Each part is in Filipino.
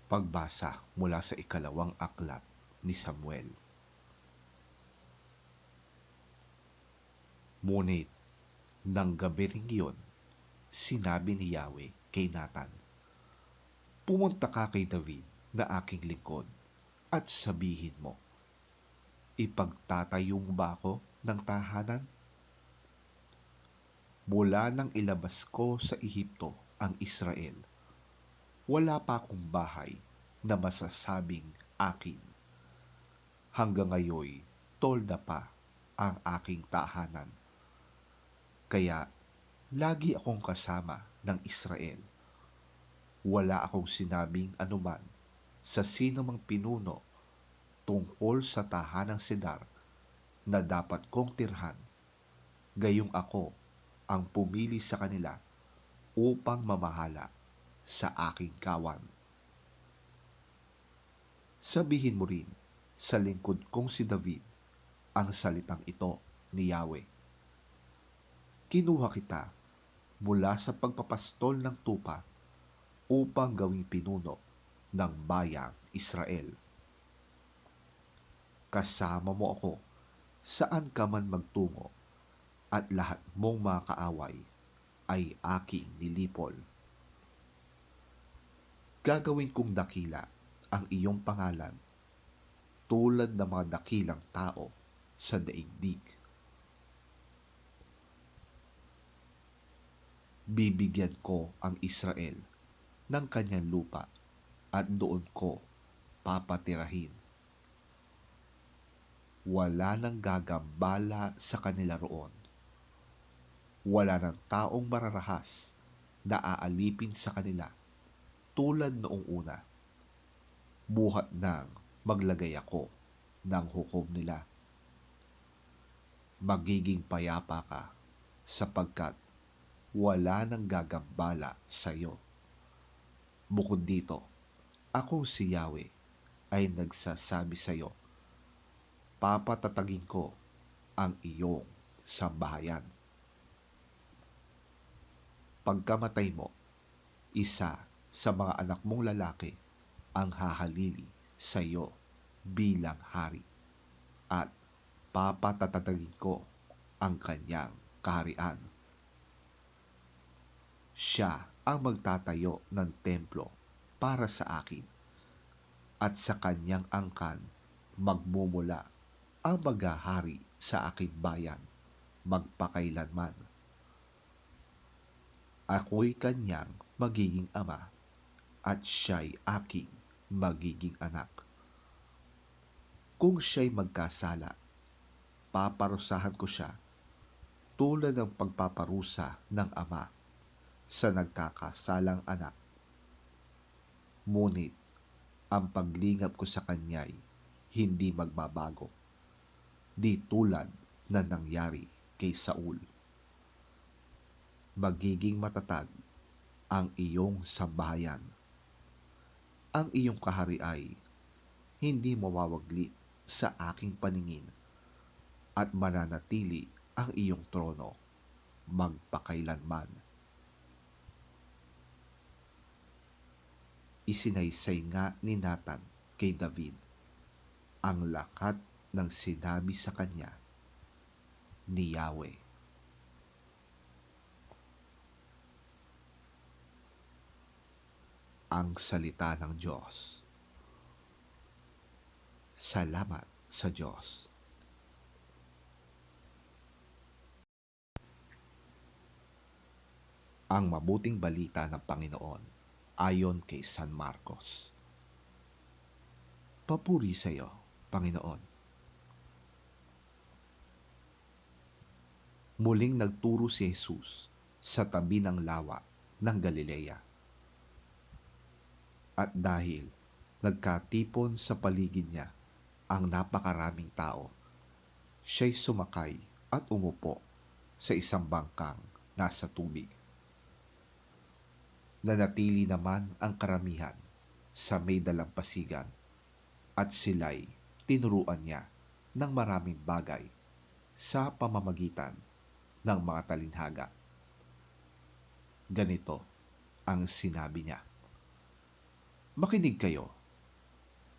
Pagbasa mula sa ikalawang aklat ni Samuel. Ngunit, nang gabi ring iyon, sinabi ni Yahweh kay Nathan, "Pumunta ka kay David na aking lingkod at sabihin mo, ipagtatayo mo ba ako ng tahanan? Mula nang ilabas ko sa Ehipto ang Israel, wala pa akong bahay na masasabing akin. Hanggang ngayon, tolda pa ang aking tahanan. Kaya lagi akong kasama ng Israel. Wala akong sinabing anuman sa sino mang pinuno tungkol sa tahanang Sedar na dapat kong tirhan, gayong ako ang pumili sa kanila upang mamahala sa aking kawan. Sabihin mo rin sa lingkod kong si David ang salitang ito ni Yahweh. Kinuha kita mula sa pagpapastol ng tupa upang gawing pinuno ng bayang Israel. Kasama mo ako saan ka man magtungo at lahat mong mga kaaway ay aking nilipol. Gagawin kong dakila ang iyong pangalan tulad ng mga dakilang tao sa daigdig. Bibigyan ko ang Israel ng kanyang lupa at doon ko papatirahin. Wala nang gagambala sa kanila roon. Wala nang taong mararahas na aalipin sa kanila tulad noong una. Buhat nang maglagay ako ng hukom nila. Magiging payapa ka sapagkat wala nang gagambala sa iyo. Bukod dito, ako si Yahweh ay nagsasabi sa iyo, papatatagin ko ang iyong sambahayan. Pagkamatay mo, isa sa mga anak mong lalaki ang hahalili sa iyo bilang hari at papatatagin ko ang kanyang kaharian. Siya ang magtatayo ng templo para sa akin at sa kanyang angkan magmumula ang maghahari sa aking bayan magpakailanman. Ako'y kanyang magiging ama at siya'y aking magiging anak. Kung siya'y magkasala, paparusahan ko siya tulad ng pagpaparusa ng ama sa nagkakasalang anak. Ngunit ang paglingap ko sa kanya'y hindi magbabago, di tulad na nangyari kay Saul. Magiging matatag ang iyong sambahayan. Ang iyong kahari ay hindi mawawaglit sa aking paningin at mananatili ang iyong trono magpakailanman. Isinaysay nga ni Nathan kay David ang lahat ng sinabi sa kanya ni Yahweh. Ang salita ng Diyos. Salamat sa Diyos. Ang mabuting balita ng Panginoon ayon kay San Marcos. Papuri sa iyo, Panginoon. Muling nagturo si Jesus sa tabi ng lawa ng Galilea. At dahil nagkatipon sa paligid niya ang napakaraming tao, siya'y sumakay at umupo sa isang bangkang nasa tubig. Nanatili naman ang karamihan sa may dalampasigan at sila'y tinuruan niya ng maraming bagay sa pamamagitan ng mga talinhaga. Ganito ang sinabi niya, Makinig kayo,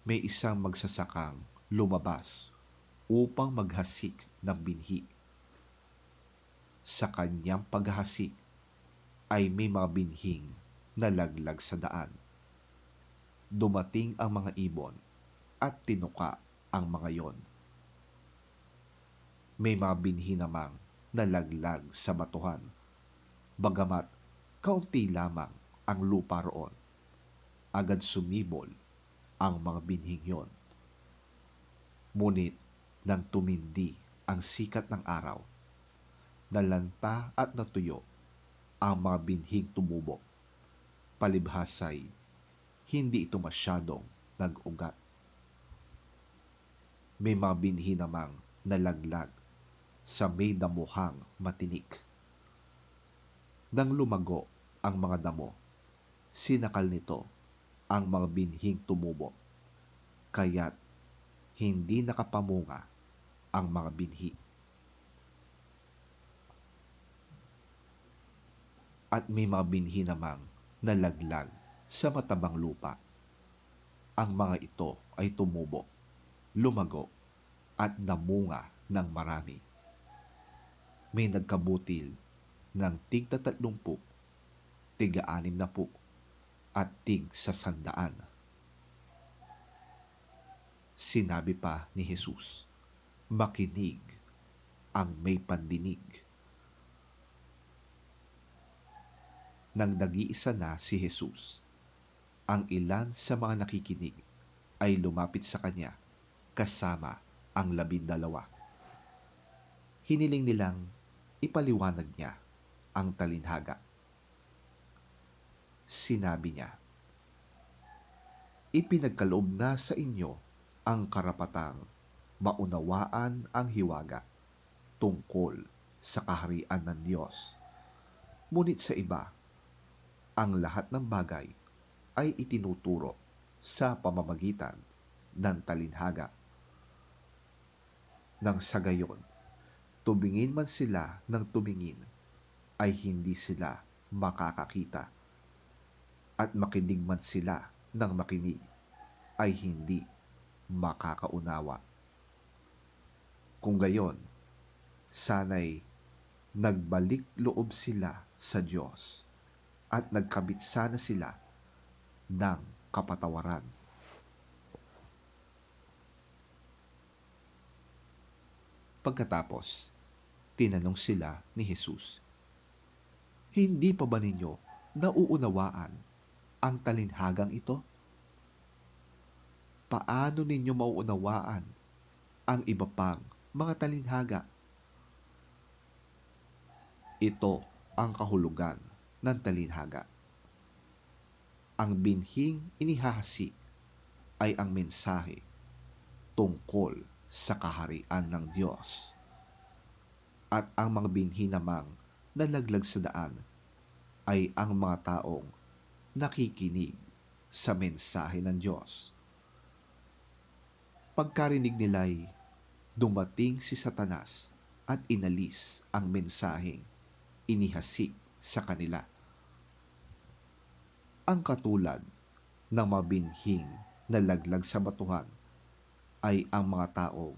may isang magsasakang lumabas upang maghasik ng binhi. Sa kanyang paghahasik ay may mga binhing nalaglag sa daan. Dumating ang mga ibon at tinuka ang mga yon. May mga binhi namang nalaglag sa batuhan, bagamat kaunti lamang ang lupa roon. Agad sumibol ang mga binhing yon. Ngunit nang tumindi ang sikat ng araw, nalanta at natuyo ang mga binhing tumubo. Palibhasay, hindi ito masyadong nag-ugat. May mga binhi namang nalaglag sa may damuhang matinik. Nang lumago ang mga damo, sinakal nito ang mga binhing tumubo, kaya't hindi nakapamunga ang mga binhi. At may mga binhi namang nalaglag sa matabang lupa. Ang mga ito ay tumubo, lumago, at namunga ng marami. May nagkabutil ng tig-30, tig-60, at tig-100. Sinabi pa ni Jesus, makinig ang may pandinig. Nang nag-iisa na si Jesus, ang ilan sa mga nakikinig ay lumapit sa kanya kasama ang 12. Hiniling nilang ipaliwanag niya ang talinhaga. Sinabi niya, ipinagkaloob na sa inyo ang karapatang maunawaan ang hiwaga tungkol sa kaharian ng Diyos. Ngunit sa iba, ang lahat ng bagay ay itinuturo sa pamamagitan ng talinhaga. Nang sa gayon, tumingin man sila ng tumingin, ay hindi sila makakakita, at makinig man sila ng makinig, ay hindi makakaunawa. Kung gayon, sana'y nagbalik loob sila sa Diyos at nagkabit sana sila ng kapatawaran. Pagkatapos, tinanong sila ni Jesus, hindi pa ba ninyo nauunawaan ang talinhagang ito? Paano ninyo mauunawaan ang iba pang mga talinhaga? Ito ang kahulugan ng talinhaga. Ang binhing inihahasik ay ang mensahe tungkol sa kaharian ng Diyos. At ang mga binhi namang nalaglag sa daan ay ang mga taong nakikinig sa mensahe ng Diyos. Pagkarinig nila'y dumating si Satanas at inalis ang mensaheng inihasik sa kanila. Ang katulad ng mga binhing nalaglag sa batuhan ay ang mga taong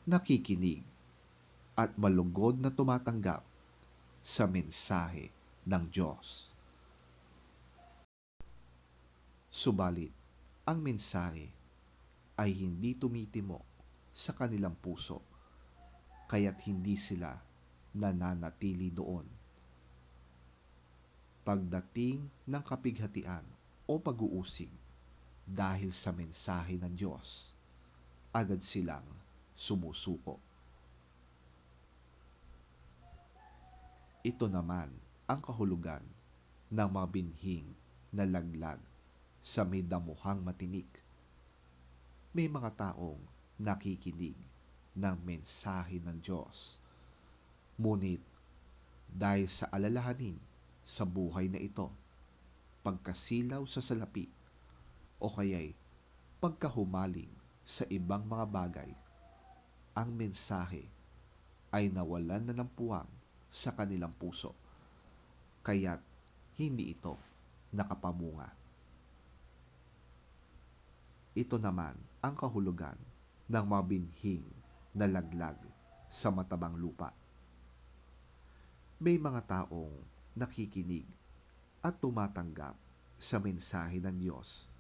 nakikinig at malugod na tumatanggap sa mensahe ng Diyos. Subalit, ang mensahe ay hindi tumitimo sa kanilang puso, kaya't hindi sila nananatili doon. Pagdating ng kapighatian o pag-uusig dahil sa mensahe ng Diyos, agad silang sumusuko. Ito naman ang kahulugan ng mga binhing nalaglag sa may damuhang matinik. May mga taong nakikinig ng mensahe ng Diyos. Ngunit dahil sa alalahanin sa buhay na ito, pagkasilaw sa salapi, o kaya'y pagkahumaling sa ibang mga bagay, ang mensahe ay nawalan na ng puwang sa kanilang puso, kaya't hindi ito nakapamunga. Ito naman ang kahulugan ng mabinhing na laglag sa matabang lupa. May mga taong nakikinig at tumatanggap sa mensahe ng Diyos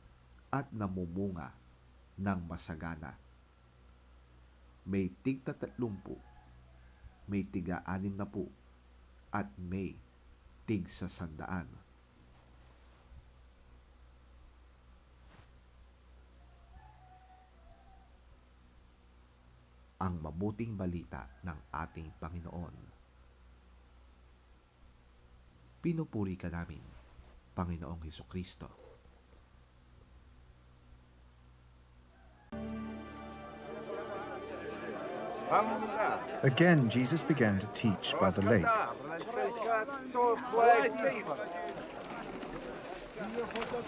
at namumunga ng masagana. May tig-30, may tig-60, at may tig-100. Ang mabuting balita ng ating Panginoon. Pinupuri ka namin, Panginoong Hesukristo. Again, Jesus began to teach by the lake.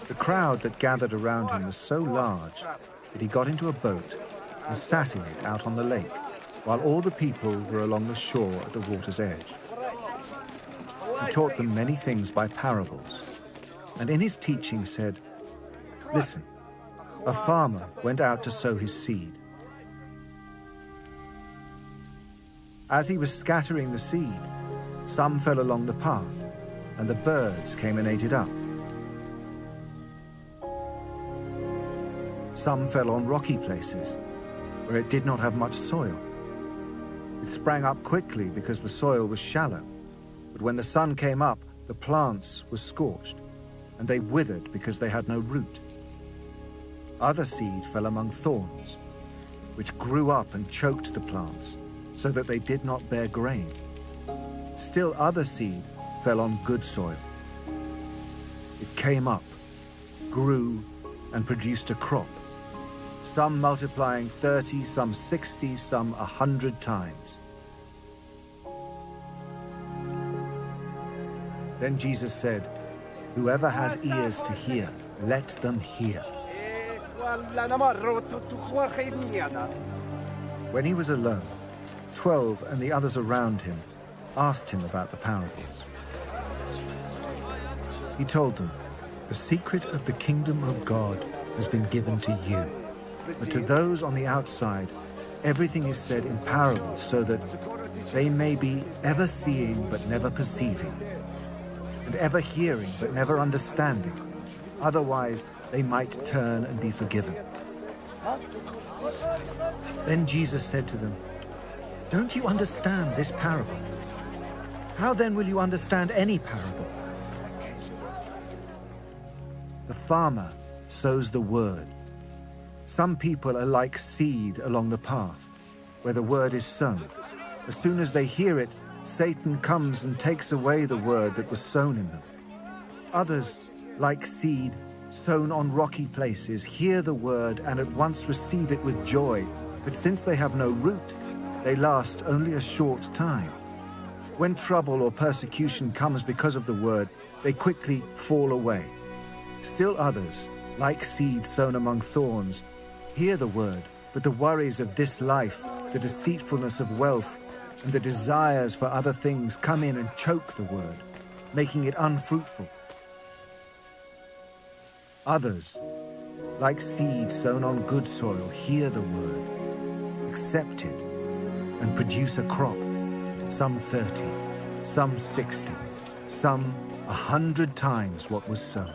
The crowd that gathered around him was so large that he got into a boat and sat in it out on the lake, while all the people were along the shore at the water's edge. He taught them many things by parables, and in his teaching said, "Listen, a farmer went out to sow his seed. As he was scattering the seed, some fell along the path, and the birds came and ate it up. Some fell on rocky places, where it did not have much soil. It sprang up quickly because the soil was shallow, but when the sun came up, the plants were scorched, and they withered because they had no root. Other seed fell among thorns, which grew up and choked the plants, so that they did not bear grain. Still other seed fell on good soil. It came up, grew, and produced a crop, some multiplying 30, some 60, some 100 times." Then Jesus said, "Whoever has ears to hear, let them hear." When he was alone, 12 and the others around him asked him about the parables. He told them, "The secret of the kingdom of God has been given to you. But to those on the outside, everything is said in parables so that they may be ever seeing but never perceiving, and ever hearing but never understanding. Otherwise, they might turn and be forgiven." Then Jesus said to them, "Don't you understand this parable? How then will you understand any parable? The farmer sows the word. Some people are like seed along the path, where the word is sown. As soon as they hear it, Satan comes and takes away the word that was sown in them. Others, like seed sown on rocky places, hear the word and at once receive it with joy, but since they have no root, they last only a short time. When trouble or persecution comes because of the word, they quickly fall away. Still others, like seed sown among thorns, hear the word, but the worries of this life, the deceitfulness of wealth, and the desires for other things come in and choke the word, making it unfruitful. Others, like seed sown on good soil, hear the word, accept it, and produce a crop, some 30, some 60, some 100 times what was sown."